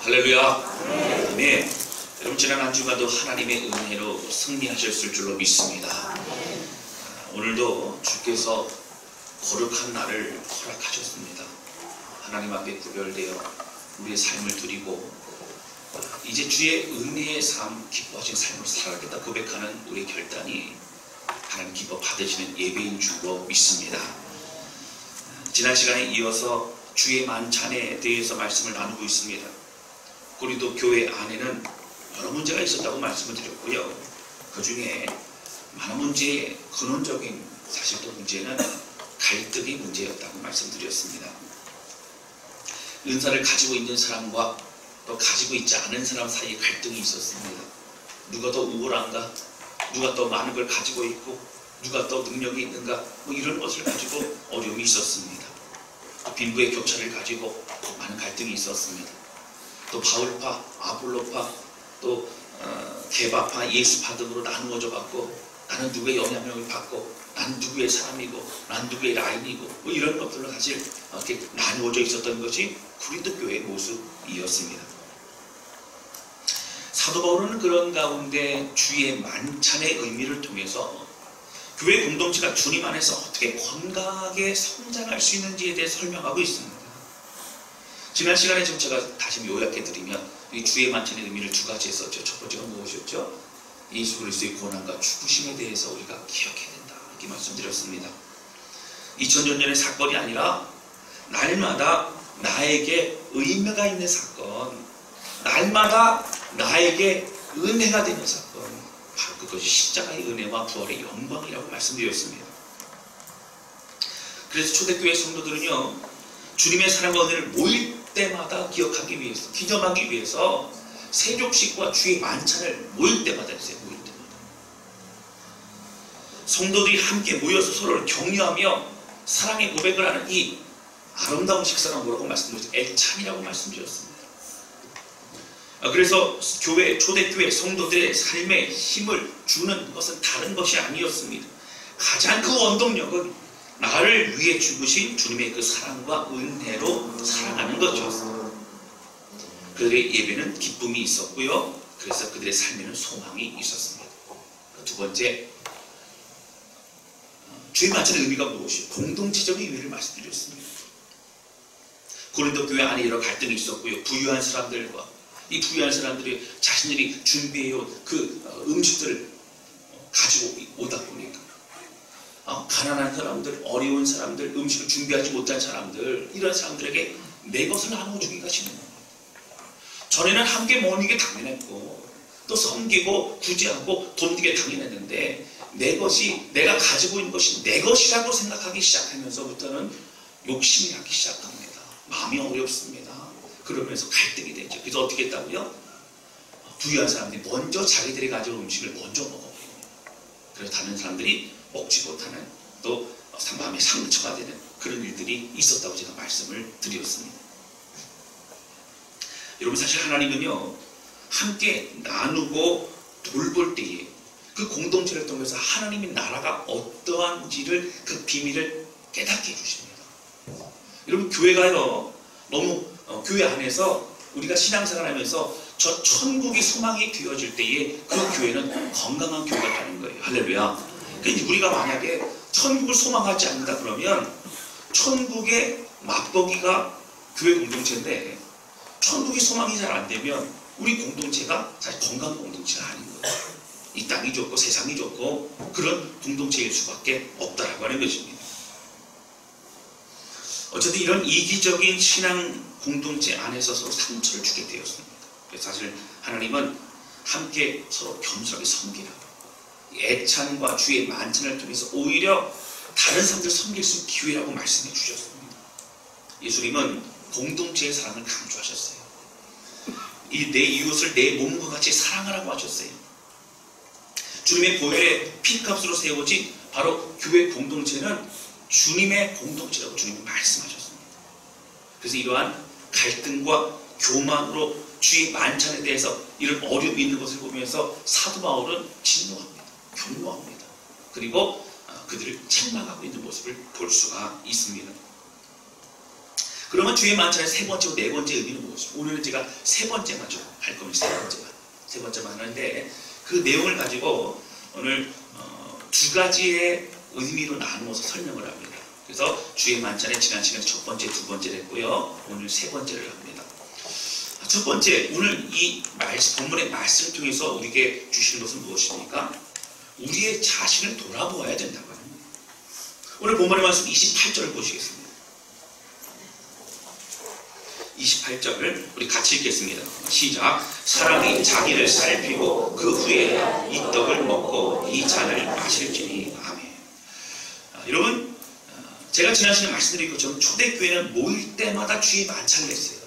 할렐루야. 아멘. 여러분, 지난 한 주간도 하나님의 은혜로 승리하셨을 줄로 믿습니다. 오늘도 주께서 거룩한 날을 허락하셨습니다. 하나님 앞에 구별되어 우리의 삶을 드리고 이제 주의 은혜의 삶, 기뻐하신 삶을 살아가겠다 고백하는 우리의 결단이 하나님 기뻐 받으시는 예배인 줄로 믿습니다. 지난 시간에 이어서 주의 만찬에 대해서 말씀을 나누고 있습니다. 고린도 교회 안에는 여러 문제가 있었다고 말씀을 드렸고요. 그 중에 많은 문제의 근원적인 사실 또 문제는 갈등의 문제였다고 말씀드렸습니다. 은사를 가지고 있는 사람과 또 가지고 있지 않은 사람 사이에 갈등이 있었습니다. 누가 더 우월한가? 누가 더 많은 걸 가지고 있고 누가 더 능력이 있는가? 이런 것을 가지고 어려움이 있었습니다. 또 빈부의 격차를 가지고 많은 갈등이 있었습니다. 또 바울파, 아볼로파, 또 게바파, 예수파 등으로 나누어져 갖고 나는 누구의 영향력을 받고 나는 누구의 사람이고 나는 누구의 라인이고 이런 것들로 사실 이렇게 나누어져 있었던 것이 고린도 교회의 모습이었습니다. 사도 바울은 그런 가운데 주의 만찬의 의미를 통해서 교회 공동체가 주님 안에서 어떻게 건강하게 성장할 수 있는지에 대해 설명하고 있습니다. 지난 시간에 좀 제가 다시 요약해드리면 이 주의 만찬의 의미를 두 가지 했었죠. 첫 번째가 무엇이었죠? 예수 그리스도의 고난과 죽으심에 대해서 우리가 기억해야 된다 이렇게 말씀드렸습니다. 2000년 전의 사건이 아니라 날마다 나에게 의미가 있는 사건, 날마다 나에게 은혜가 되는 사건, 바로 그것이 십자가의 은혜와 부활의 영광이라고 말씀드렸습니다. 그래서 초대교회 성도들은요, 주님의 사랑과 은혜를 모일 때마다 기억하기 위해서, 기념하기 위해서 세족식과 주의 만찬을 모일 때마다 했어요. 모일 때마다. 성도들이 함께 모여서 서로를 격려하며 사랑의 고백을 하는 이 아름다운 식사는 뭐라고 말씀드렸어요? 애찬이라고 말씀드렸습니다. 그래서 교회, 초대교회 성도들의 삶에 힘을 주는 것은 다른 것이 아니었습니다. 가장 그 원동력은 나를 위해 죽으신 주님의 그 사랑과 은혜로 살아가는 것이었습니다. 그들의 예배는 기쁨이 있었고요. 그래서 그들의 삶에는 소망이 있었습니다. 두 번째, 주의 만찬의 의미가 무엇이에요? 공동체적인 의미를 말씀드렸습니다. 고린도 교회 안에 여러 갈등이 있었고요. 부유한 사람들과 이 부유한 사람들이 자신들이 준비해온 그 음식들을 가지고 오다 보니까 가난한 사람들, 어려운 사람들, 음식을 준비하지 못한 사람들, 이런 사람들에게 내 것을 나눠주기가 싫은 거예요. 전에는 함께 먹는 게 당연했고 또 섬기고 구제하고 돕는 게 당연했는데 내 것이, 내가 가지고 있는 것이 내 것이라고 생각하기 시작하면서부터는 욕심이 나기 시작합니다. 마음이 어렵습니다. 그러면서 갈등이 되죠. 그래서 어떻게 했다고요? 부유한 사람들이 먼저 자기들이 가져온 음식을 먼저 먹어버립니다. 그래서 다른 사람들이 먹지 못하는, 또 마음의 상처가 되는 그런 일들이 있었다고 제가 말씀을 드렸습니다. 여러분, 사실 하나님은요, 함께 나누고 돌볼 때에 그 공동체를 통해서 하나님의 나라가 어떠한지를, 그 비밀을 깨닫게 해주십니다. 여러분, 교회가요, 너무 교회 안에서 우리가 신앙생활 하면서 저 천국이 소망이 되어질 때에 그 교회는 건강한 교회가 되는 거예요. 할렐루야. 그러니까 우리가 만약에 천국을 소망하지 않는다 그러면 천국의 맛보기가 교회 공동체인데 천국이 소망이 잘 안 되면 우리 공동체가 사실 건강한 공동체가 아닌 거예요. 이 땅이 좋고 세상이 좋고 그런 공동체일 수밖에 없다라고 하는 것입니다. 어쨌든 이런 이기적인 신앙 공동체 안에서 서로 상처를 주게 되었습니다. 그래서 사실 하나님은 함께 서로 겸손하게 섬기라고, 애찬과 주의 만찬을 통해서 오히려 다른 사람들 섬길 수 있는 기회라고 말씀해 주셨습니다. 예수님은 공동체의 사랑을 강조하셨어요. 이 내 이웃을 내 몸과 같이 사랑하라고 하셨어요. 주님의 보혈에 피값으로 세워진 바로 교회 공동체는 주님의 공동체라고 주님이 말씀하셨습니다. 그래서 이러한 갈등과 교만으로 주의 만찬에 대해서 이런 어려움이 있는 것을 보면서 사도 바울은 진노합니다. 경고합니다. 그리고 그들을 책망하고 있는 모습을 볼 수가 있습니다. 그러면 주의 만찬의 세 번째와 네 번째 의미는 무엇이죠? 오늘은 제가 세 번째만 좀 할 겁니다. 세 번째만 하는데 그 내용을 가지고 오늘 두 가지의 의미로 나누어서 설명을 합니다. 그래서 주의 만찬의 지난 시간에 첫 번째, 두 번째를 했고요. 오늘 세 번째를 합니다. 첫 번째, 오늘 이 본문의 말씀을 통해서 우리에게 주시는 것은 무엇입니까? 우리의 자신을 돌아보아야 된다고 합니다. 오늘 본문의 말씀 28절을 보시겠습니다. 28절을 우리 같이 읽겠습니다. 시작. 사람이 자기를 살피고 그 후에 이 떡을 먹고 이 잔을 마실지니. 아멘. 여러분, 제가 지난 시간에 말씀드린 것처럼 초대교회는 모일 때마다 주의 만찬을 했어요.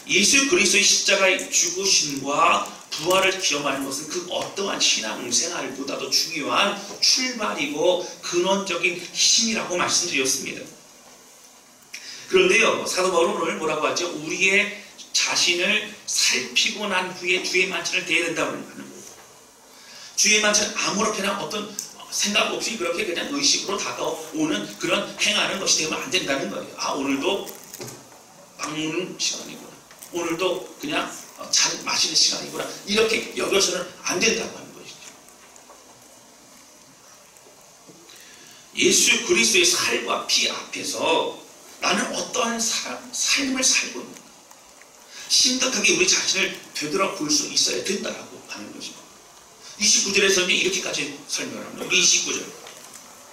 예수 그리스도의 십자가의 죽으심과 부활을 기념하는 것은 그 어떠한 신앙생활보다도 중요한 출발이고 근원적인 힘이라고 말씀드렸습니다. 그런데요, 사도 바울은 오늘 뭐라고 하죠? 우리의 자신을 살피고 난 후에 주의 만찬을 대해야 된다고 하는 거예요. 주의 만찬은 아무렇게나 어떤 생각 없이 그렇게 그냥 의식으로 다가오는 그런 행하는 것이 되면 안 된다는 거예요. 아, 오늘도 빵 먹는 시간이구나. 오늘도 그냥 잔 마시는 시간이구나. 이렇게 여겨서는 안 된다고 하는 것이죠. 예수 그리스도의 살과 피 앞에서 나는 어떠한 삶을 살고 있는가? 심각하게 우리 자신을 되돌아볼 수 있어야 된다고 하는 것입니다. 29절에서는 이렇게까지 설명을 합니다. 우리 29절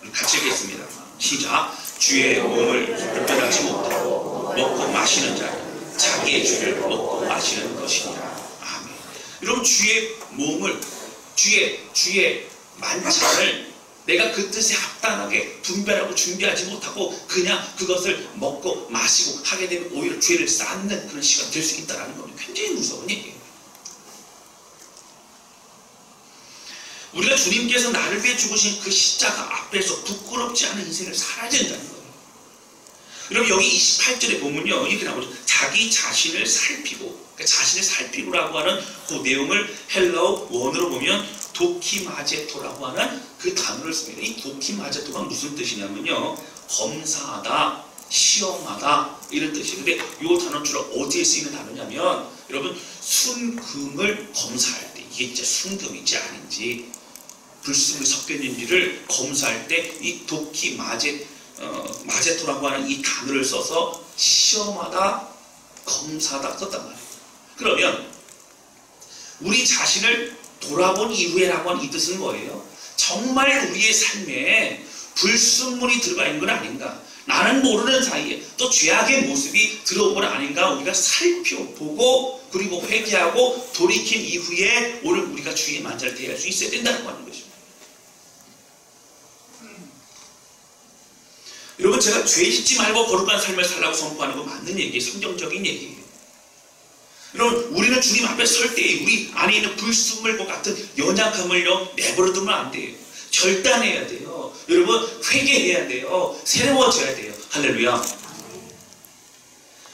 우리 같이 읽겠습니다. 시작. 주의 몸을 불편하지 못하고 먹고 마시는 자는 자기의 죄를 먹고 마시는 것이니라. 아멘. 여러분, 주의 몸을 주의 만찬을 내가 그 뜻에 합당하게 분별하고 준비하지 못하고 그냥 그것을 먹고 마시고 하게 되면 오히려 죄를 쌓는 그런 시간이 될 수 있다는 겁니다. 굉장히 무서운 얘기예요. 우리가 주님께서 나를 위해 죽으신 그 십자가 앞에서 부끄럽지 않은 인생을 살아야 된다는 거예요. 여러분, 여기 28절에 보면요, 이렇게 나오죠. 자기 자신을 살피고, 그러니까 자신을 살피고라고 하는 그 내용을 헬라어 원어로 보면 도키마제토라고 하는 그 단어를 씁니다. 이 도키마제토가 무슨 뜻이냐면요, 검사하다, 시험하다 이런 뜻이에요. 근데 이 단어는 주로 어디에 쓰이는 단어냐면, 여러분, 순금을 검사할 때 이게 진짜 순금인지 아닌지 불순물이 섞여 있는지를 검사할 때 이 마제토라고 하는 이 단어를 써서 시험하다, 검사하다 썼단 말이에요. 그러면 우리 자신을 돌아본 이후에라고 하는 이 뜻은 뭐예요? 정말 우리의 삶에 불순물이 들어가 있는 건 아닌가? 나는 모르는 사이에 또 죄악의 모습이 들어온 건 아닌가? 우리가 살펴보고 그리고 회개하고 돌이킨 이후에 오늘 우리가 주의 만찬을 대할 수 있어야 된다는 하는 것입니다. 여러분, 제가 죄 짓지 말고 거룩한 삶을 살라고 선포하는 거 맞는 얘기예요. 성경적인 얘기예요. 여러분, 우리는 주님 앞에 설 때 우리 안에 있는 불순물과 같은 연약함을요 내버려두면 안 돼요. 결단해야 돼요. 여러분, 회개해야 돼요. 새로워져야 돼요. 할렐루야.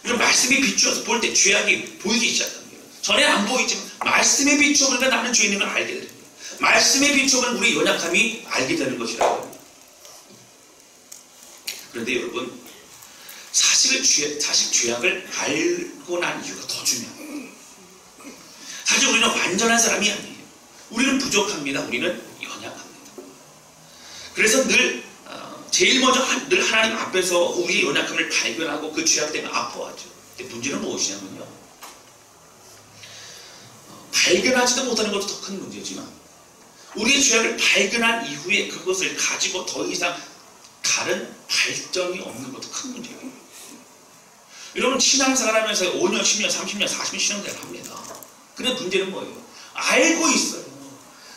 여러분, 말씀에 비추어서 볼 때 죄악이 보이기 시작합니다. 전에 안 보이지만 말씀에 비추어보니까 나는 죄 있는 걸 알게 됩니다. 말씀에 비추어보면 우리 연약함이 알게 되는 것이라고 합니다. 그런데 여러분, 사실 죄악을 알고 난 이유가 더 중요해요. 사실 우리는 완전한 사람이 아니에요. 우리는 부족합니다. 우리는 연약합니다. 그래서 제일 먼저 늘 하나님 앞에서 우리의 연약함을 발견하고 그 죄악 때문에 아파하죠. 근데 문제는 무엇이냐면요, 발견하지도 못하는 것도 더 큰 문제지만 우리의 죄악을 발견한 이후에 그것을 가지고 더 이상 다른 발전이 없는 것도 큰 문제예요. 여러분, 신앙생활 하면서 5년, 10년, 30년, 40년 신앙생활 합니다. 근데 문제는 뭐예요? 알고 있어요.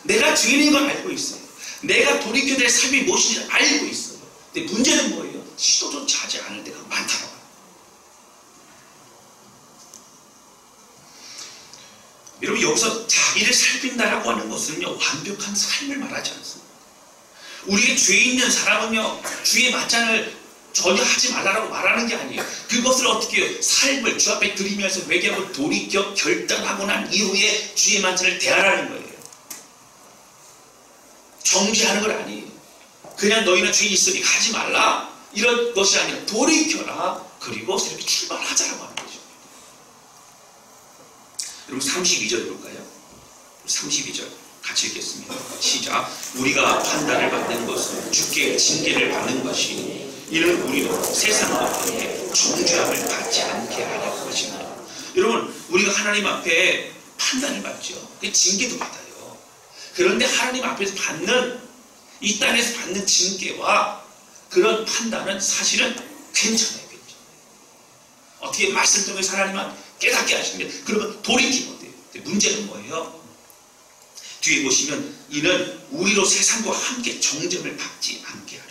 내가 죄인인 걸 알고 있어요. 내가 돌이켜야 될 삶이 무엇인지 알고 있어요. 근데 문제는 뭐예요? 시도조차 하지 않을 때가 많다고. 여러분, 여기서 자기를 살핀다라고 하는 것은요, 완벽한 삶을 말하지 않습니다. 우리의 죄 있는 사람은요, 주의 만찬을 전혀 하지 말라고 말하는 게 아니에요. 그것을 어떻게 해요? 삶을 주 앞에 드리면서 회개하고 돌이켜 결단하고 난 이후에 주의 만찬을 대하라는 거예요. 정지하는 건 아니에요. 그냥 너희는 죄 있으니 하지 말라 이런 것이 아니라 돌이켜라. 그리고 새롭게 출발하자라고 하는 거죠. 여러분 32절 볼까요? 32절 같이 읽겠습니다. 시작. 우리가 판단을 받는 것은 주께 징계를 받는 것이니 이는 우리로 세상과 함께 정죄함을 받지 않게 하려고 하시나요. 여러분 우리가 하나님 앞에 판단을 받죠. 징계도 받아요. 그런데 하나님 앞에서 받는 이 땅에서 받는 징계와 그런 판단은 사실은 괜찮아요. 어떻게 말씀 통해서 하나님은 깨닫게 하시면 그러면 돌이키면 돼요. 문제는 뭐예요? 뒤에 보시면 이는 우리로 세상과 함께 정죄를 받지 않게 하려.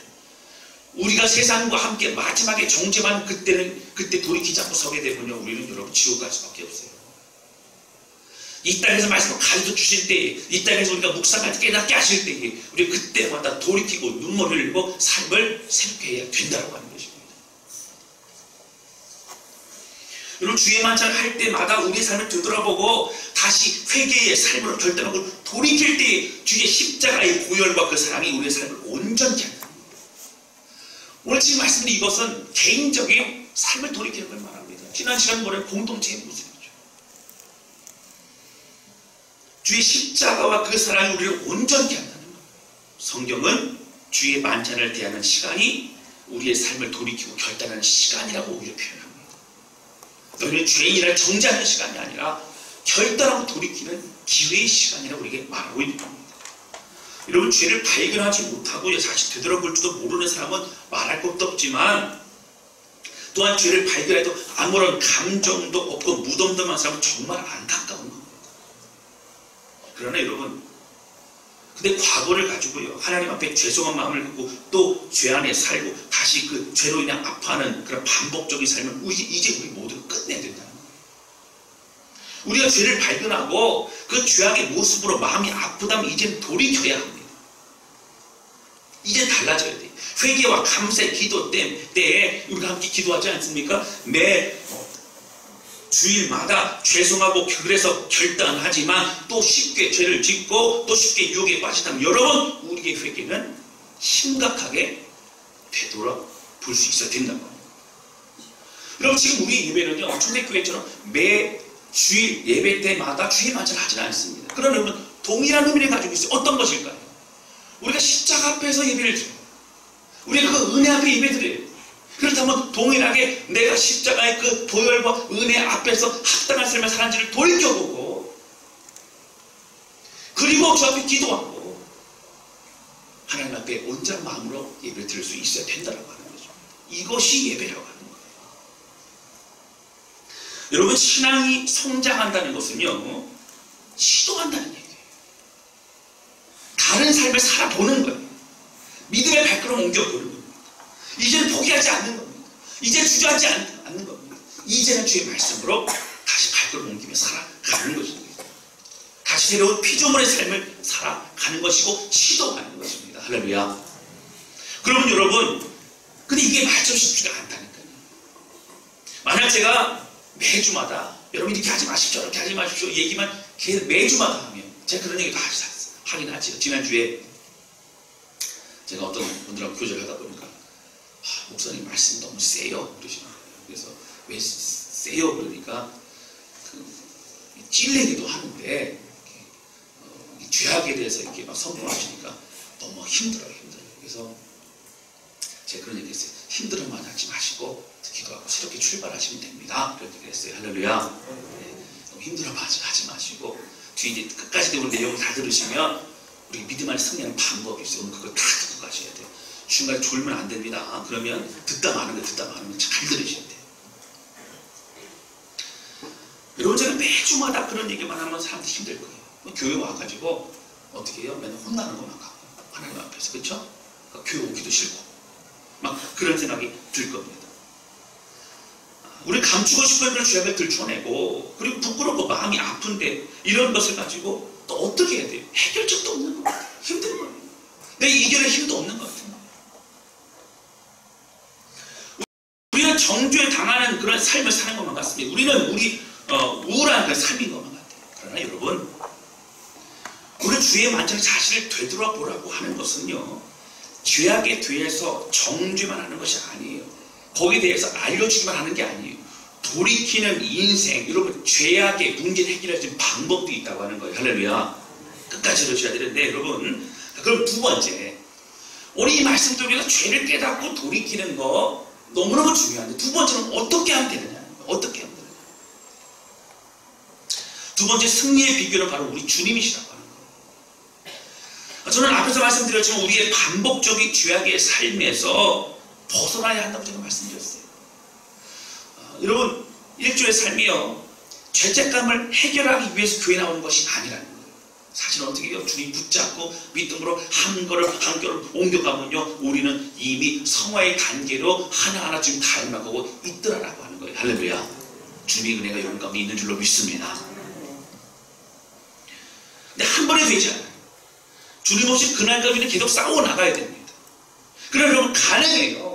우리가 세상과 함께 마지막에 정죄만 그때 돌이키지 않고 서게 되면요, 우리는 여러분 지옥 갈 수밖에 없어요. 이 땅에서 말씀을 가르쳐 주실 때에, 이 땅에서 우리가 묵상할 때 깨닫게 하실 때에 우리 그때마다 돌이키고 눈물을 흘리고 삶을 새롭게 해야 된다고 하는 것입니다. 여러분 주의 만찬을 할 때마다 우리의 삶을 되돌아보고 다시 회개의 삶으로 결단하고 돌이킬 때에 주의 십자가의 보혈과 그 사랑이 우리의 삶을 온전히 한다. 오늘 지금 말씀드린 이것은 개인적인 삶을 돌이키는 걸 말합니다. 지난 시간 보면 공동체의 모습이죠. 주의 십자가와 그 사랑이 우리를 온전히 한다는 것. 성경은 주의 만찬을 대하는 시간이 우리의 삶을 돌이키고 결단하는 시간이라고 오히려 표현합니다. 너희는 죄인이라 정죄하는 시간이 아니라 결단하고 돌이키는 기회의 시간이라고 우리에게 말하고 있는 겁니다. 여러분 죄를 발견하지 못하고 사실 되돌아볼지도 모르는 사람은 말할 것도 없지만 또한 죄를 발견해도 아무런 감정도 없고 무덤덤한 사람은 정말 안타까운 겁니다. 그러나 여러분 근데 과거를 가지고요 하나님 앞에 죄송한 마음을 갖고 또 죄 안에 살고 다시 그 죄로 인해 아파하는 그런 반복적인 삶을 이제 우리 모두 끝내야 된다는 거예요. 우리가 죄를 발견하고 그 죄악의 모습으로 마음이 아프다면 이제는 돌이켜야 합니다. 이제 달라져야 돼요. 회개와 감사의 기도 때에 우리가 함께 기도하지 않습니까? 매 주일마다 죄송하고 그래서 결단하지만 또 쉽게 죄를 짓고 또 쉽게 유혹에 빠지다면 여러분 우리의 회개는 심각하게 되돌아볼 수 있어야 된다는 겁니다. 여러분 지금 우리 예배는요 초대교회처럼 매 주일 예배 때마다 주일 만찬을 하지는 않습니다. 그러나 여러분 동일한 의미를 가지고 있어요. 어떤 것일까요? 우리가 십자가 앞에서 예배를 드려요. 우리가 그 은혜 앞에 예배 드려요. 그렇다면 동일하게 내가 십자가의 그 보혈과 은혜 앞에서 합당한 삶을 사는지를 돌이켜보고 그리고 주 앞에 기도하고 하나님 앞에 온전한 마음으로 예배를 드릴 수 있어야 된다고 하는 거죠. 이것이 예배라고 하는 거예요. 여러분 신앙이 성장한다는 것은요 시도한다는 얘기예요. 다른 삶을 살아보는 거예요. 믿음의 발걸음 옮겨보는 거예요. 이제는 포기하지 않는 겁니다. 이제 주저하지 않는 겁니다. 이제는 주의 말씀으로 다시 발걸음 옮기며 살아가는 것입니다. 다시 새로운 피조물의 삶을 살아가는 것이고 시도하는 것입니다. 할렐루야. 그러면 여러분 근데 이게 말처럼 쉽지가 않다니까요. 만약 제가 매주마다 여러분 이렇게 하지 마십시오 이렇게 하지 마십시오 얘기만 계속 매주마다 하면 제가 그런 얘기 다 하긴 하죠. 지난주에 제가 어떤 분들하고 교제를 하다 보니까 목사님 말씀이 너무 세요 그러시는 거예요. 그래서 왜 세요 그러니까 찔리기도 하는데 죄악에 대해서 이렇게 막 선포하시니까 너무 힘들어요. 그래서 제가 그런 얘기 했어요. 힘들어만 하지 마시고 기도하고 새롭게 출발하시면 됩니다. 그렇게 얘기했어요. 할렐루야. 네, 너무 힘들어만 하지 마시고 뒤에 이제 끝까지 오는 내용을 다 들으시면 우리 믿음 안에 승리하는 방법이 있어요. 오늘 그거 다 듣고 가셔야 돼요. 중간에 졸면 안 됩니다. 그러면 듣다 마는 잘 들으셔야 돼요. 여러분 제가 매주마다 그런 얘기만 하면 사람들이 힘들 거예요. 교회 와가지고 어떻게 해요? 맨날 혼나는 것만 갖고 하나님 앞에서 그렇죠? 그러니까 교회 오기도 싫고 막 그런 생각이 들 겁니다. 우리 감추고 싶은 그런 죄악을 들춰내고 그리고 부끄럽고 마음이 아픈데 이런 것을 가지고 또 어떻게 해야 돼요? 해결책도 없는 것 같아요. 힘든 거예요. 내 이겨낼 힘도 없는 것 같아요. 우리는 정죄에 당하는 그런 삶을 사는 것만 같습니다. 우리는 우울한 그 삶인 것만 같아요. 그러나 여러분 우리 주의 만찬에 자신을 되돌아보라고 하는 것은요 죄악에 대해서 정죄만 하는 것이 아니에요. 거기에 대해서 알려주기만 하는 게 아니에요. 돌이키는 인생, 여러분 죄악의 문제를 해결할 수 있는 방법도 있다고 하는 거예요. 할렐루야. 끝까지 들으셔야 되는데 여러분, 그럼 두 번째, 오늘 이 말씀도 우리가 죄를 깨닫고 돌이키는 거 너무너무 중요한데 두 번째는 어떻게 하면 되느냐. 어떻게 하면 되느냐. 두 번째 승리의 비결은 바로 우리 주님이시라고 하는 거예요. 저는 앞에서 말씀드렸지만 우리의 반복적인 죄악의 삶에서 벗어나야 한다고 제가 말씀드렸어요. 여러분, 일주의 삶이요, 죄책감을 해결하기 위해서 교회 나오는 것이 아니라는 거예요. 사실 어떻게 해요? 주님 붙잡고 믿음으로 한 걸음 옮겨가면요, 우리는 이미 성화의 단계로 하나하나 지금 닮아가고 있더라라고 하는 거예요. 할렐루야. 주님의 은혜가 여러분 가운데 있는 줄로 믿습니다. 근데 한 번에 되지 않아요. 주님 없이 그날까지는 계속 싸워 나가야 됩니다. 그러나 여러분 가능해요.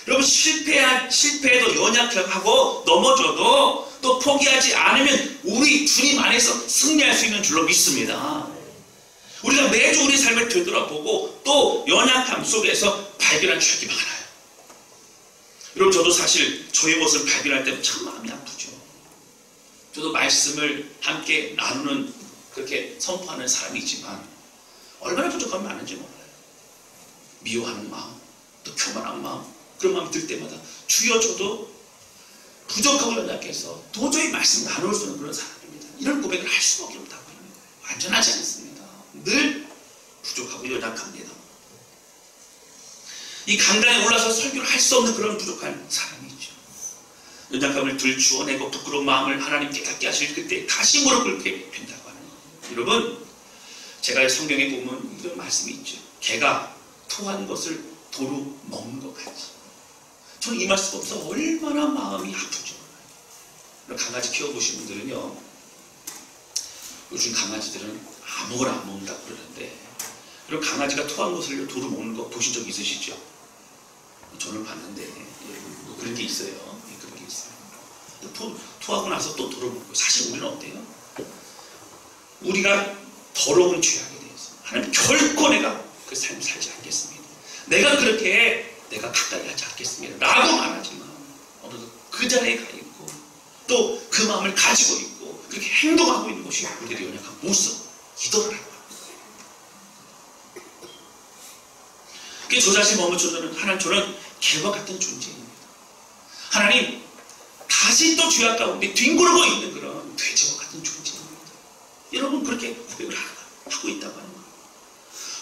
여러분 실패해도 연약하고 넘어져도 또 포기하지 않으면 우리 주님 안에서 승리할 수 있는 줄로 믿습니다. 우리가 매주 우리 삶을 되돌아보고 또 연약함 속에서 발견한 추억이 많아요. 여러분 저도 사실 저의 모습을 발견할 때 참 마음이 아프죠. 저도 말씀을 함께 나누는 그렇게 선포하는 사람이지만 얼마나 부족함이 많은지 몰라요. 미워하는 마음, 또 교만한 마음, 그런 마음이 들 때마다 주여 저도 부족하고 연약해서 도저히 말씀 나눌 수 없는 그런 사람입니다. 이런 고백을 할 수밖에 없다고 하는 거예요. 완전하지 않습니다. 늘 부족하고 연약합니다. 이 강단에 올라서 설교를 할 수 없는 그런 부족한 사람이죠. 연약함을 들추어내고 부끄러운 마음을 하나님께 닿게 하실 그때 다시 무릎 꿇게 된다고 하는 거예요. 여러분, 제가 성경에 보면 이런 말씀이 있죠. 개가 토한 것을 도로 먹는 것 같이. 저는 이 말씀 보면서 얼마나 마음이 아프죠. 강아지 키워보신 분들은요, 요즘 강아지들은 아무거나 안 먹는다고 그러는데, 그럼 강아지가 토한 것을 도로 먹는 거 보신 적 있으시죠? 저는 봤는데 그런 게 있어요. 그런 게 있어요. 토하고 나서 또 도로 먹고. 사실 우리는 어때요? 우리가 더러운 죄악에 대해서 하나님 결코 내가 그 삶을 살지 않겠습니다. 내가 그렇게 내가 가까이 하지 않겠습니다 라고 말하지만 어느덧 그 자리에 가 있고 또 그 마음을 가지고 있고 그렇게 행동하고 있는 것이 우리들의 연약한 모습이더라고요. 저 자신이 머무쳐서는 하나님, 저는 개와 같은 존재입니다. 하나님, 다시 또 죄악 가운데 뒹구르고 있는 그런 돼지와 같은 존재입니다. 여러분 그렇게 고백을 하고 있다고 하는 거예요.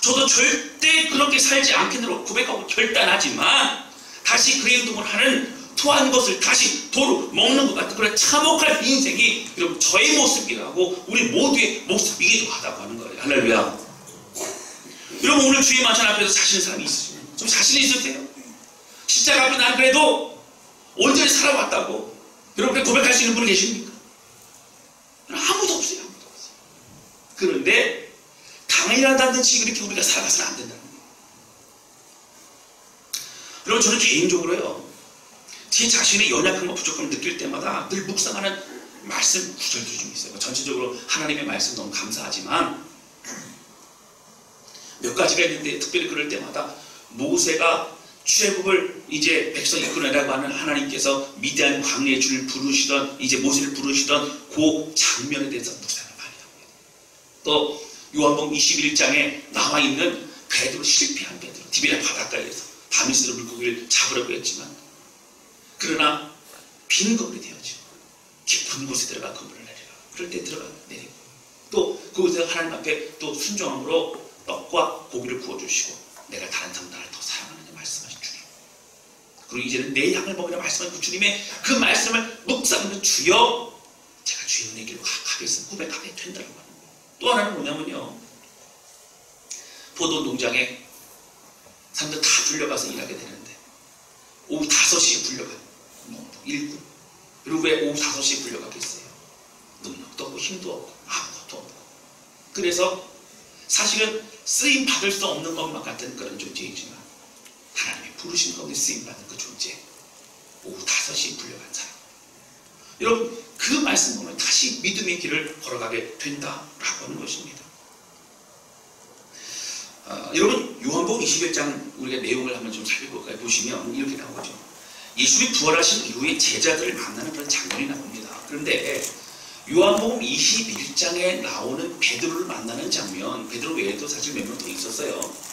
저도 절대 그렇게 살지 않겠노라고 고백하고 결단하지만 다시 그 행동을 하는 토한 것을 다시 도로 먹는 것 같은 그런 참혹한 인생이 여러분 저의 모습이라고 우리 모두의 모습이기도 하다고 하는 거예요. 할렐루야. 여러분 오늘 주의 만찬 앞에서 사시는 사람이 있으시면 좀 자신이 있으세요? 십자가 앞에 난 그래도 온전히 살아왔다고 여러분 고백할 수 있는 분이 계십니까? 아무도 없어요. 아무도 없어요. 그런데 당연하다는 듯이 그렇게 우리가 살아가서는 안 된다는 거예요. 여러분 저는 개인적으로요, 제 자신의 연약함과 부족함을 느낄 때마다 늘 묵상하는 말씀 구절들이 좀 있어요. 전체적으로 하나님의 말씀 너무 감사하지만 몇 가지가 있는데 특별히 그럴 때마다 모세가 출애굽을 이제 백성 이끌어내라고 하는 하나님께서 미디안 광야의 주를 부르시던 이제 모세를 부르시던 그 장면에 대해서 묵상을 많이 합니다. 또 요한복음 21장에 나와 있는 베드로, 실패한 베드로, 디베랴 바닷가에서 다미스로 물고기를 잡으려고 했지만 그러나 빈 그물이 되어지고 깊은 곳에 들어가 그물을 내리라. 그럴 때 들어가 내리고 또 그곳에서 하나님 앞에 또 순종함으로 떡과 고기를 구워주시고 내가 다른 사람 나를 더 사랑하느냐 말씀하신 주님, 그리고 이제는 내 양을 먹으라 말씀하신 그 주님의 그 말씀을 묵상하는 주여 제가 주님의 길로 가겠습니다 고백하게 된다고 하는 거예요. 또 하나는 뭐냐면요, 포도 농장에 사람들 다 불려가서 일하게 되는데 오후 5시에 불려가요. 일군. 그리고 왜 오후 5시에 불려가겠어요? 능력도 없고 힘도 없고 아무것도 없고. 그래서 사실은 쓰임 받을 수 없는 것만 같은 그런 존재이지만 하나님의 부르심 가운데 쓰임 받는 그 존재, 오후 5시에 불려간 사람. 여러분 그 말씀 보면 다시 믿음의 길을 걸어가게 된다라고 하는 것입니다. 여러분 요한복음 21장 우리가 내용을 한번 좀 살펴보시면 이렇게 나오죠. 예수님이 부활하신 이후에 제자들을 만나는 그런 장면이 나옵니다. 그런데 요한복음 21장에 나오는 베드로를 만나는 장면, 베드로 외에도 사실 몇 명 더 있었어요.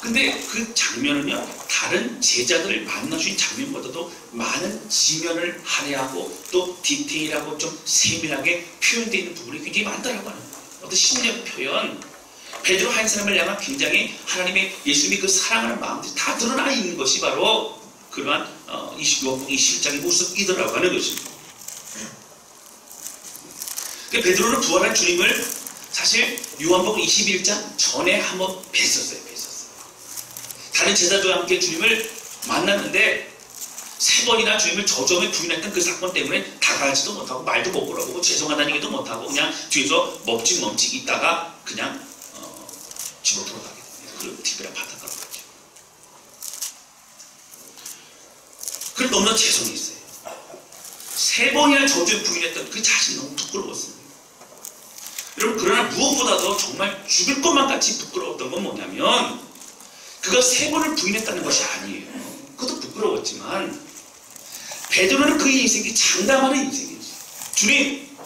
근데 그 장면은요, 다른 제자들을 만나주신 장면보다도 많은 지면을 할애하고 또 디테일하고 좀 세밀하게 표현되어 있는 부분이 굉장히 많다라고 하는 거예요. 어떤 심리적 표현, 베드로 한 사람을 향한 굉장히 하나님의 예수님이 그 사랑하는 마음들이 다 드러나 있는 것이 바로 그러한 요한복음 21장의 모습이더라고 하는 것입니다. 베드로는 부활한 주님을 사실 요한복음 21장 전에 한번 뵀었어요. 다른 제자들과 함께 주님을 만났는데 3번이나 주님을 저주하며 부인했던 그 사건 때문에 다가가지도 못하고 말도 못 걸어보고 죄송하다는 얘기도 못하고 그냥 뒤에서 멈칫멈칫 있다가 그냥 집으로 돌아가게 됩니다. 그리고 TV랑 바닷가로 가죠. 그걸 너무나 죄송했어요. 3번이나 저주에 부인했던 그 자신이 너무 부끄러웠습니다. 여러분, 그러나 무엇보다도 정말 죽을 것만 같이 부끄러웠던 건 뭐냐면 그가 3번을 부인했다는 것이 아니에요. 그것도 부끄러웠지만 베드로는 그의 인생이 장담하는 인생이었어요. 주님,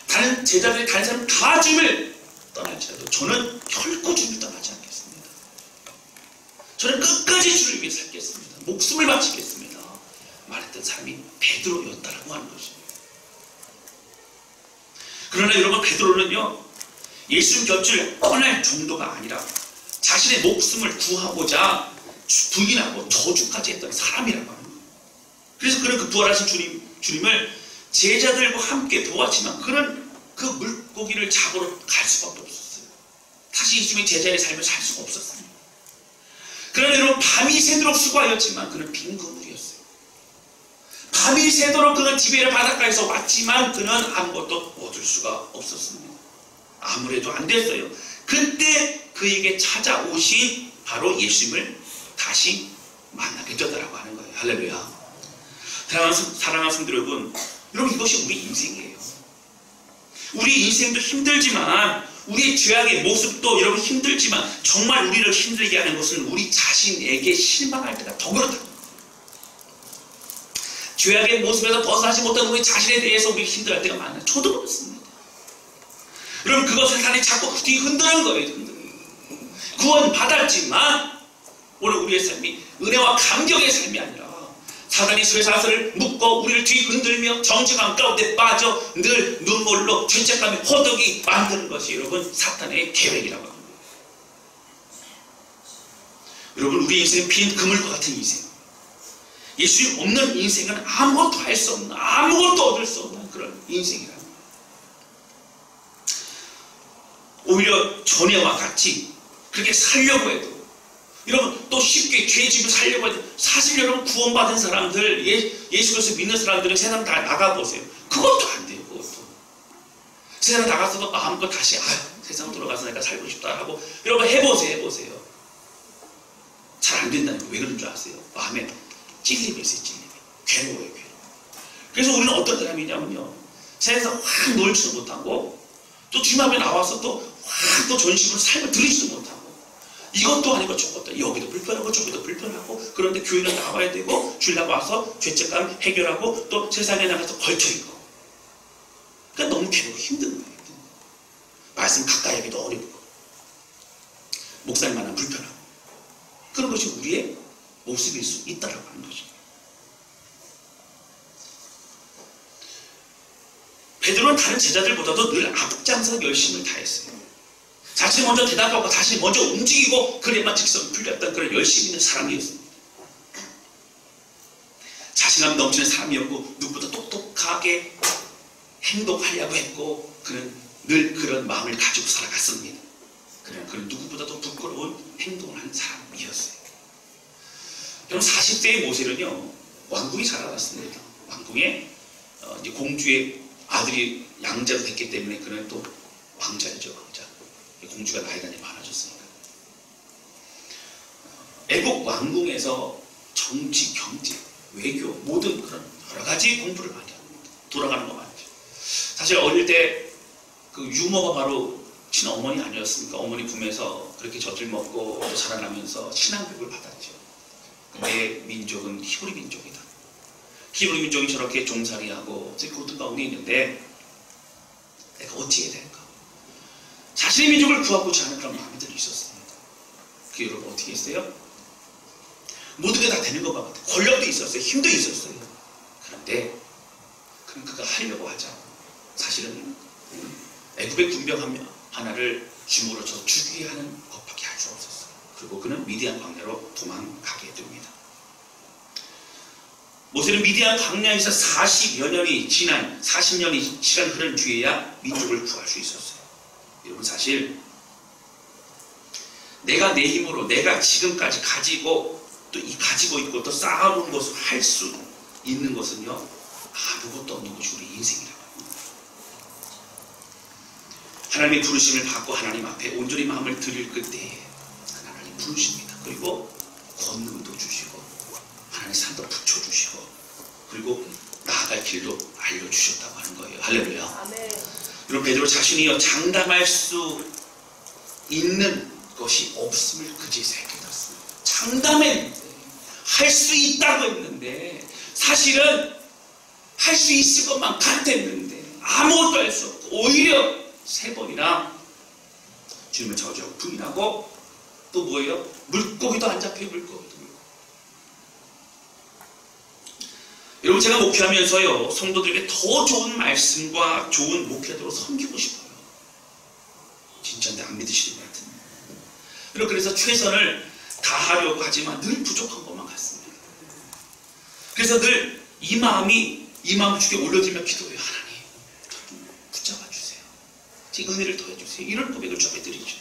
다른 제자들이 다른 사람 다 주님을 떠날지라도 저는 결코 주님을 떠나지 않겠습니다. 저는 끝까지 주를 위해 살겠습니다. 목숨을 바치겠습니다. 말했던 사람이 베드로였다라고 하는 것입니다. 그러나 여러분, 베드로는요, 예수님 곁을 떠날 정도가 아니라 자신의 목숨을 구하고자 부인하고 저주까지 했던 사람이라고 하는 거예요. 그래서 그는 그 부활하신 주님을 제자들과 함께 보았지만 그는 그 물고기를 잡으러 갈 수밖에 없었어요. 다시 예수님의 제자의 삶을 살 수가 없었습니다. 그러나 여러분, 밤이 새도록 수고하였지만 그는 빈 그물이었어요. 밤이 새도록 그는 디베랴 바닷가에서 왔지만 그는 아무것도 얻을 수가 없었습니다. 아무래도 안 됐어요. 그때 그에게 찾아오신 바로 예수님을 다시 만나게 되더라고 하는 거예요. 할렐루야. 사랑하는 성도 여러분, 여러분, 이것이 우리 인생이에요. 우리 인생도 힘들지만 우리의 죄악의 모습도 여러분 힘들지만 정말 우리를 힘들게 하는 것은 우리 자신에게 실망할 때가 더 그렇다. 죄악의 모습에서 벗어나지 못한 우리 자신에 대해서 우리가 힘들어할 때가 많아요. 저도 그렇습니다. 여러분, 그것을 하나님 자꾸 뒤 흔드는 거예요. 구원 받았지만 오늘 우리의 삶이 은혜와 감격의 삶이 아니라 사단이 쇠사슬을 묶어 우리를 뒤 흔들며 정직함 가운데 빠져 늘 눈물로 죄책감이 호덕이 만드는 것이 여러분 사탄의 계획이라고 합니다. 여러분, 우리 인생은 빈 그물과 같은 인생, 예수님 없는 인생은 아무것도 할 수 없는, 아무것도 얻을 수 없는 그런 인생이랍니다. 오히려 전에와 같이 그렇게 살려고 해도, 여러분, 또 쉽게 죄집을 살려고 해도, 사실 여러분 구원받은 사람들, 예수 그리스도 믿는 사람들은 세상 다 나가보세요. 그것도 안 돼요. 그것도 세상 나가서도 마음껏 다시 세상 돌아가서 내가 살고 싶다 하고 여러분 해보세요. 잘 안 된다는 거. 왜 그런 줄 아세요? 마음에 찔림이 있어요. 찔림이. 괴로워요. 그래서 우리는 어떤 사람이냐면요, 세상에서 확 놀지도 못하고 또 주님 앞에 나와서 또 확 또 전심으로 삶을 들이지도 못하고, 이것도 아니고 저것도, 여기도 불편하고 저기도 불편하고, 그런데 교회는 나와야 되고 주일날 와서 죄책감 해결하고 또 세상에 나가서 걸쳐있고, 그러니까 너무 괴롭고 힘든 거예요. 말씀 가까이 하기도 어렵고 목사님만은 불편하고, 그런 것이 우리의 모습일 수 있다라고 하는 것입니다. 베드로는 다른 제자들보다도 늘 앞장서 열심을 다했어요. 자신이 먼저 대답하고 자신이 먼저 움직이고 그래야만 직성이 풀렸던 그런 열심히 있는 사람이었습니다. 자신감 넘치는 사람이었고 누구보다 똑똑하게 행동하려고 했고 그는 늘 그런 마음을 가지고 살아갔습니다. 그는 누구보다도 부끄러운 행동을 하는 사람이었어요. 여러분, 40세의 모세는요, 왕궁이 자라났습니다. 왕궁에 이제 공주의 아들이 양자로 됐기 때문에 그는 또 왕자이죠. 왕자. 공주가 나이가 많아졌으니까. 애국 왕궁에서 정치, 경제, 외교, 모든 그런 여러 가지 공부를 많이 합니다. 돌아가는 거 많죠. 사실 어릴 때 그 유머가 바로 친어머니 아니었습니까? 어머니 품에서 그렇게 젖을 먹고 또 자라나면서 신앙교육을 받았죠. 내 민족은 히브리 민족이다. 히브리 민족이 저렇게 종살이하고 고통 가운데 있는데 내가 어찌해야 될까? 자신의 민족을 구하고자 하는 그런 마음들이 있었습니다. 그 여러분 어떻게 했어요? 모든 게 다 되는 것만 같아요. 권력도 있었어요. 힘도 있었어요. 그런데 그가 하려고 하자. 사실은 애굽의 군병 하나를 주먹으로 쳐 죽이게 하는 것밖에 할 수 없었어요. 그리고 그는 미디안 광야로 도망가게 됩니다. 모세는 미디안 광야에서 40여 년이 지난 40년이 시간 흐른 뒤에야 민족을 구할 수 있었어요. 여러분 사실 내가 내 힘으로 내가 지금까지 가지고 있고 또 쌓아놓은 것을 할 수 있는 것은요 아무것도 없는 것이 우리 인생이라고 합니다. 하나님의 부르심을 받고 하나님 앞에 온전히 마음을 드릴 그때에 하나님 부르십니다. 그리고 권능도 주시고 하나님 산도 붙여주시고 그리고 나아갈 길도 알려주셨다고 하는 거예요. 할렐루야. 아멘. 여러분 베드로 자신이요 장담할 수 있는 것이 없음을 그제서야 깨닫습니다. 장담했는데 할 수 있다고 했는데 사실은 할 수 있을 것만 같았는데 아무것도 할 수 없고 오히려 3번이나 주님을 저주하고 부인하고 또 뭐예요? 물고기도 안 잡혀요. 물고기도. 여러분 제가 목회하면서요 성도들에게 더 좋은 말씀과 좋은 목회도로 섬기고 싶어요. 진짜인데 안 믿으시는 것 같은데. 여러분 그래서 최선을 다하려고 하지만 늘 부족한 것만 같습니다. 그래서 늘 이 마음을 주께 올려드리며 기도해요. 하나님 좀 붙잡아 주세요. 제 은혜를 더해주세요. 이런 고백을 좀 해드리죠.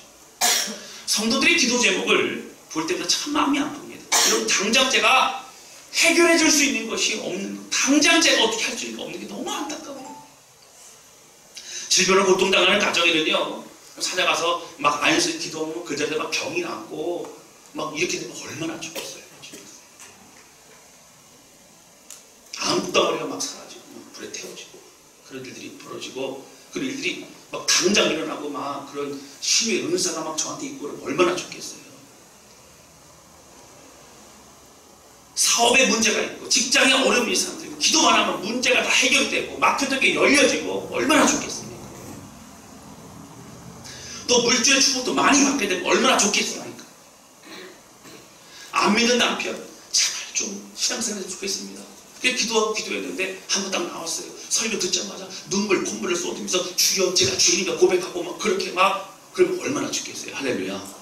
성도들의 기도 제목을 볼 때마다 참 마음이 아픕니다. 여러분 당장 제가 해결해 줄 수 있는 것이 없는, 당장 제가 어떻게 할 수 있는 게 없는 게 너무 안타까워요. 질병을 고통당하는 가정에는요 찾아가서 막 안에서 기도하면 그 자리에 막 병이 났고 막 이렇게 되면 얼마나 좋겠어요. 암덩어리가 막 사라지고 막 불에 태워지고 그런 일들이 벌어지고 그런 일들이 막 당장 일어나고 막 그런 신의 은사가 막 저한테 있고 그러면 얼마나 좋겠어요. 사업에 문제가 있고 직장에 어려움이 있는 사람들이 기도만 하면 문제가 다 해결되고 막혔던 게 열려지고 얼마나 좋겠습니까? 또 물주의 축복도 많이 받게 되면 얼마나 좋겠습니까? 안 믿는 남편 제발 좀 신앙생활 했으면 좋겠습니다. 그렇게 기도했는데 한 번 딱 나왔어요. 설교 듣자마자 콧물을 쏟으면서 주여 제가 주님과 고백하고 막 그렇게 막 그러면 얼마나 좋겠어요. 할렐루야.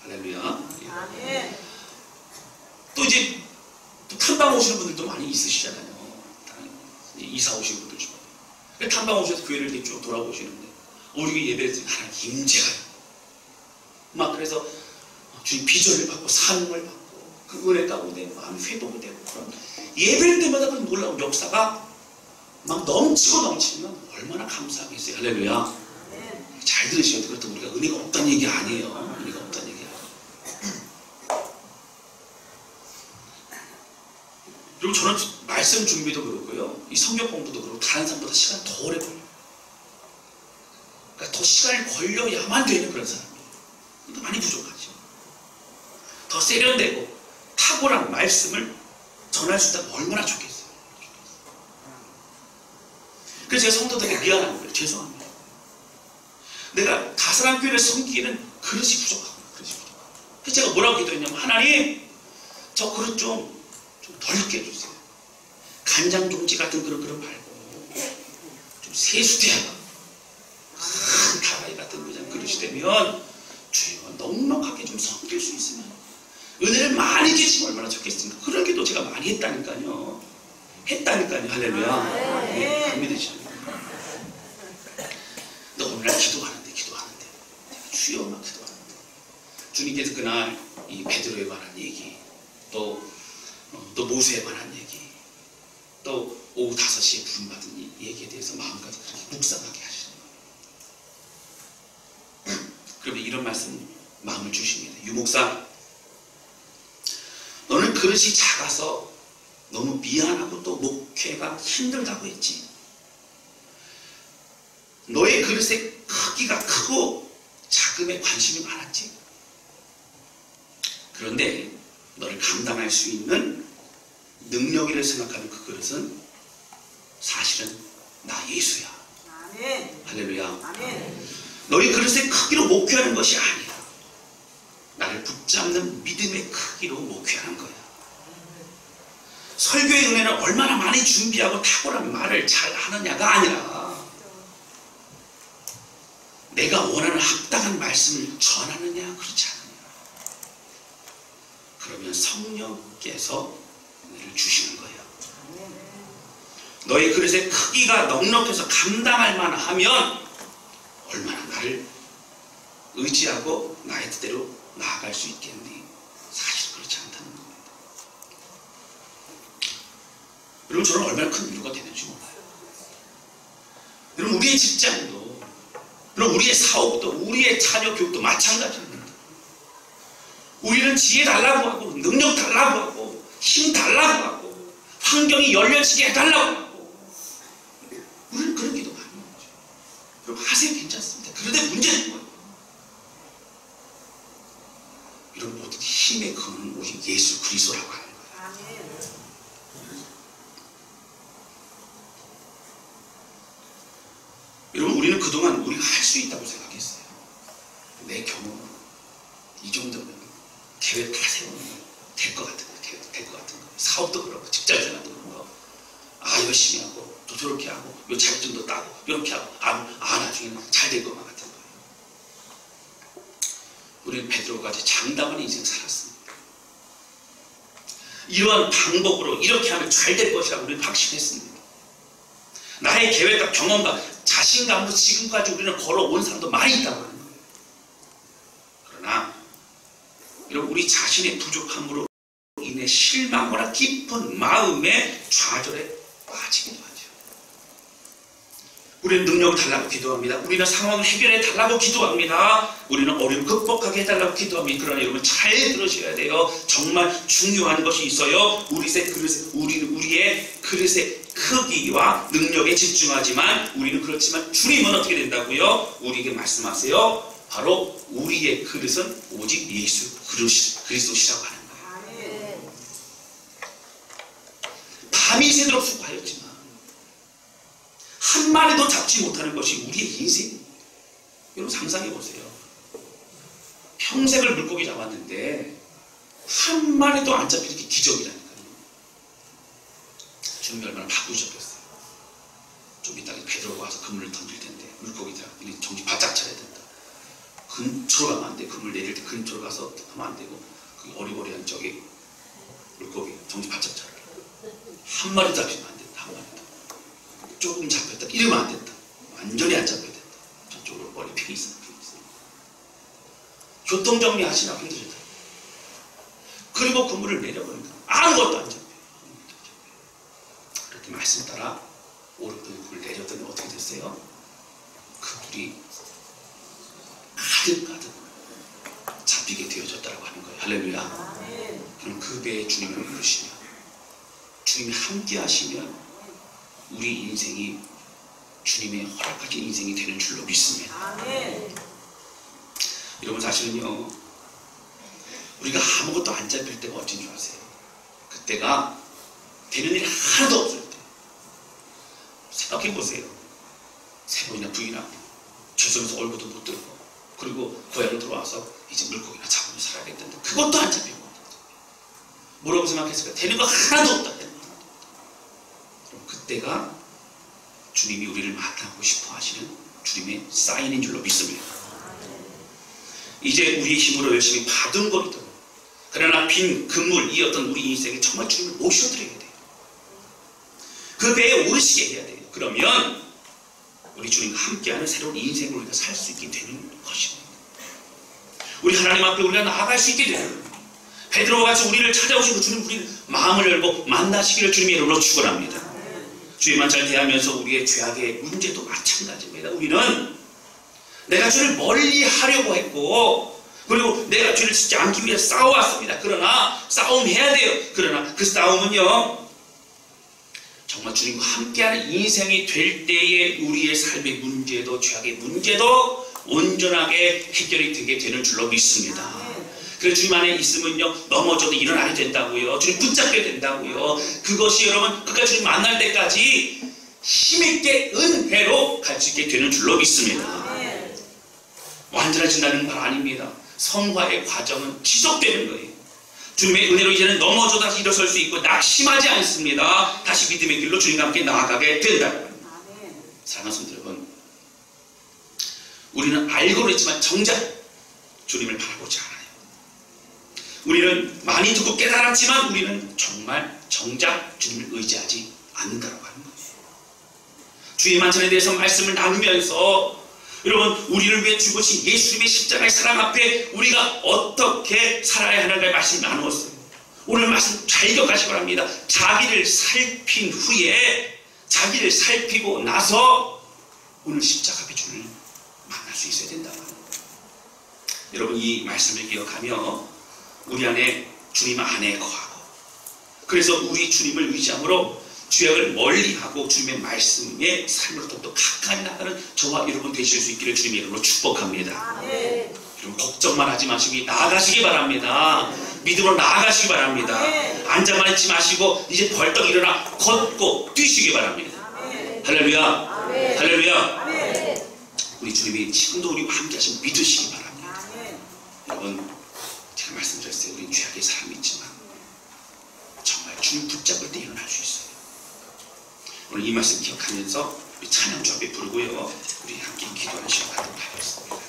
할렐루야. 아멘. 또 이제 또 탐방 오시는 분들도 많이 있으시잖아요. 이사 오시는 분들 중에. 탐방 오셔서 교회를 이렇게 쭉 돌아보시는데 우리 예배를 드리면 하나님 임재가요. 막 그래서 주님 비전을 받고 사명을 받고 그 은혜 가운데 마음이 회복이 되고 그런 예배일 때마다 그런 놀라운 역사가 막 넘치면 얼마나 감사하겠어요. 할렐루야. 잘 들으셔야 돼요. 그렇다고 우리가 은혜가 없다는 얘기 아니에요. 은혜가 없다는 얘기 아니에요. 그리고 저는 말씀 준비도 그렇고요. 이 성경 공부도 그렇고 다른 사람보다 시간 더 오래 걸려요. 그러니까 더 시간이 걸려야만 되는 그런 사람이에요. 그러니까 많이 부족하죠. 더 세련되고 탁월한 말씀을 전할 수 있다면 얼마나 좋겠어요. 그래서 제가 성도들에게 미안한 거예요. 죄송합니다. 내가 다사람 교회를 섬기기에는 그릇이 부족하고 그래서 제가 뭐라고 기도했냐면 하나님 저 그릇 좀 넓게 해주세요. 간장 종지 같은 그릇 말고 좀 세수대야 큰 다라이 같은 그릇이 되면 주여 넉넉하게 좀 섬길 수 있으면 은혜를 많이 주시면 얼마나 좋겠습니까? 그런 기도 제가 많이 했다니까요. 할렐루야. 네, 안 믿으시죠? 근데 어느 날 기도하는데 주여 막 기도하는데 주님께서 그날 이 베드로에 관한 얘기 또 모세에 관한 얘기 또 오후 5시에 부름받은 이 얘기에 대해서 마음까지 그렇게 묵상하게 하시는 거예요. 그러면 이런 말씀 마음을 주십니다. 유목사 너는 그릇이 작아서 너무 미안하고 또 목회가 힘들다고 했지. 너의 그릇의 크기가 크고 작음에 관심이 많았지. 그런데 너를 감당할 수 있는 능력이라고 생각하는 그 그릇은 사실은 나 예수야. 아멘. 할렐루야. 아멘. 너희 그릇의 크기로 목회하는 것이 아니라 나를 붙잡는 믿음의 크기로 목회하는 거야. 설교의 은혜는 얼마나 많이 준비하고 탁월한 말을 잘 하느냐가 아니라 내가 원하는 합당한 말씀을 전하느냐 그렇지 않느냐. 그러면 성령께서 은혜를 주시는 거예요. 너희 그릇의 크기가 넉넉해서 감당할 만하면 얼마나 나를 의지하고 나의 뜻대로 나아갈 수 있겠니? 사실 그렇지 않다는 겁니다. 여러분, 저는 얼마나 큰 위로가 되는지 몰라요. 여러분, 우리의 직장도, 여러분, 우리의 사업도, 우리의 자녀 교육도 마찬가지입니다. 우리는 지혜 달라고 하고 능력 달라고 하고 힘 달라고 하고 환경이 열려지게 해달라고 하고 우리는 그런 기도 많이 하죠. 여러분, 하세요. 괜찮습니다. 그런데 문제는 뭐예요? 이런 모든 힘의 근원은 오직 예수 그리스도라고 하는 거예요. 여러분, 우리는 그동안 우리가 할 수 있다고 생각했어요. 내 경험은 이 정도면 계획 다 세우면 될 것 같은 거예요. 될 것 같은 거예요. 사업도 그렇고 직장생활도 그렇고 열심히 하고 또 저렇게 하고 요 자격증도 따고 이렇게 하고 나중에는 잘 될 것만 같은 거예요. 우리는 베드로같이 장담하는 인생 살았습니다. 이러한 방법으로 이렇게 하면 잘 될 것이라고 우리는 확신했습니다. 나의 계획과 경험과 자신감으로 지금까지 우리는 걸어온 사람도 많이 있다고 하는 거예요. 그러나 이런 우리 자신의 부족함으로 인해 실망하거나 깊은 마음의 좌절에 빠지기도 하죠. 우리는 능력을 달라고 기도합니다. 우리는 상황을 해결해 달라고 기도합니다. 우리는 어려움을 극복하게 해달라고 기도합니다. 그러나 여러분 잘 들으셔야 돼요. 정말 중요한 것이 있어요. 우리의 그릇의 크기와 능력에 집중하지만 우리는 그렇지만 주님은 어떻게 된다고요? 우리에게 말씀하세요. 바로 우리의 그릇은 오직 예수 그리스도시라고 하는 거예요. 밤이 새도록 수고하였지만 한 마리도 잡지 못하는 것이 우리의 인생입니다. 여러분 상상해 보세요. 평생을 물고기 잡았는데 한 마리도 안 잡히는 게 기적이라니까요. 주님이 얼마나 바꾸셨겠어요. 좀 이따 베드로가 와서 그물을 던질 텐데 물고기들 정신 바짝 차려야 된다. 근처로 가면 안 돼. 그물 내릴 때 근처로 가서 하면 안 되고 그 어리버리한 저기 물고기 정신 바짝 차려. 한 마리 잡히면 안 된다. 한 마리도. 조금 잡혔다. 이러면 안 된다. 완전히 안 잡혀야 된다. 저쪽으로 머리 핀이 있어. 교통정리 하시나 힘드셨다. 그리고 그물을 내려버린다. 아무것도 안 잡혀요. 그렇게 말씀 따라 오른편에 불 내렸더니 어떻게 됐어요? 그 불이 가득 잡히게 되어졌다고 하는 거예요. 할렐루야. 그럼 그 배에 주님을 부르시면 주님이 함께 하시면 우리 인생이 주님의 허락하신 인생이 되는 줄로 믿습니다. 여러분 사실은요, 우리가 아무것도 안 잡힐 때가 언제인 줄 아세요? 그때가 되는 일이 하나도 없을 때. 생각해 보세요. 세 번이나 부인하고 죄송해서 얼굴도 못 들고 그리고 고향으로 들어와서 이제 물고기나 잡으면서 살아야겠다는데 그것도 안 잡히고 뭐라고 생각했을까? 되는 거 하나도 없다. 그럼 그때가 주님이 우리를 만나고 싶어 하시는 주님의 사인인 줄로 믿습니다. 이제 우리의 힘으로 열심히 받은 것도 그러나 빈 그물 이었던 우리 인생에 정말 주님을 모셔드려야 돼요. 그 배에 오르시게 해야 돼요. 그러면 우리 주님과 함께하는 새로운 인생을 우리가 살 수 있게 되는 것입니다. 우리 하나님 앞에 우리가 나아갈 수 있게 되는 거예요. 베드로와 같이 우리를 찾아오시고 주님 우리 마음을 열고 만나시기를 주님의 이름으로 축원합니다. 주님만 잘 대하면서 우리의 죄악의 문제도 마찬가지입니다. 우리는 내가 주를 멀리 하려고 했고 그리고 내가 죄를 짓지 않기 위해 싸워왔습니다. 그러나 싸움해야 돼요. 그러나 그 싸움은요 정말 주님과 함께하는 인생이 될 때에 우리의 삶의 문제도 죄악의 문제도 온전하게 해결이 되게 되는 줄로 믿습니다. 그래 주님 안에 있으면요 넘어져도 일어나게 된다고요. 주님 붙잡게 된다고요. 그것이 여러분 끝까지 주님 만날 때까지 힘있게 은혜로 갈 수 있게 되는 줄로 믿습니다. 완전해진다는 말 아닙니다. 성화의 과정은 지속되는 거예요. 주님의 은혜로 이제는 넘어져 다시 일어설 수 있고 낙심하지 않습니다. 다시 믿음의 길로 주님과 함께 나아가게 된다. 사랑하는 성도 여러분, 우리는 알고는 있지만 정작 주님을 바라보지 않아요. 우리는 많이 듣고 깨달았지만 우리는 정말 정작 주님을 의지하지 않는다고 하는 거죠. 주의 만찬에 대해서 말씀을 나누면서 여러분 우리를 위해 죽으신 예수님의 십자가의 사랑 앞에 우리가 어떻게 살아야 하는가의 말씀을 나누었어요. 오늘 말씀 잘 기억하시기 바랍니다. 자기를 살핀 후에 자기를 살피고 나서 오늘 십자가 앞에 주를 만날 수 있어야 된다고 합니다. 여러분 이 말씀을 기억하며 우리 안에 주님 안에 거하고 그래서 우리 주님을 의지함으로 죄악을 멀리하고 주님의 말씀의 삶으로 더욱더 가까이 나가는 저와 여러분 되실 수 있기를 주님의 이름으로 축복합니다. 여러분 걱정만 하지 마시고 나아가시기 바랍니다. 믿음으로 나아가시기 바랍니다. 앉아만 있지 마시고 이제 벌떡 일어나 걷고 뛰시기 바랍니다. 할렐루야. 할렐루야. 우리 주님이 지금도 우리와 함께 하시면 믿으시기 바랍니다. 여러분 제가 말씀드렸어요. 우리 죄악의 사람이 있지만 정말 주님 붙잡을 때 일어날 수 있어요. 오늘 이 말씀 기억하면서 우리 찬양주 앞에 부르고요. 우리 함께 기도하는 시간 갖도록 하겠습니다.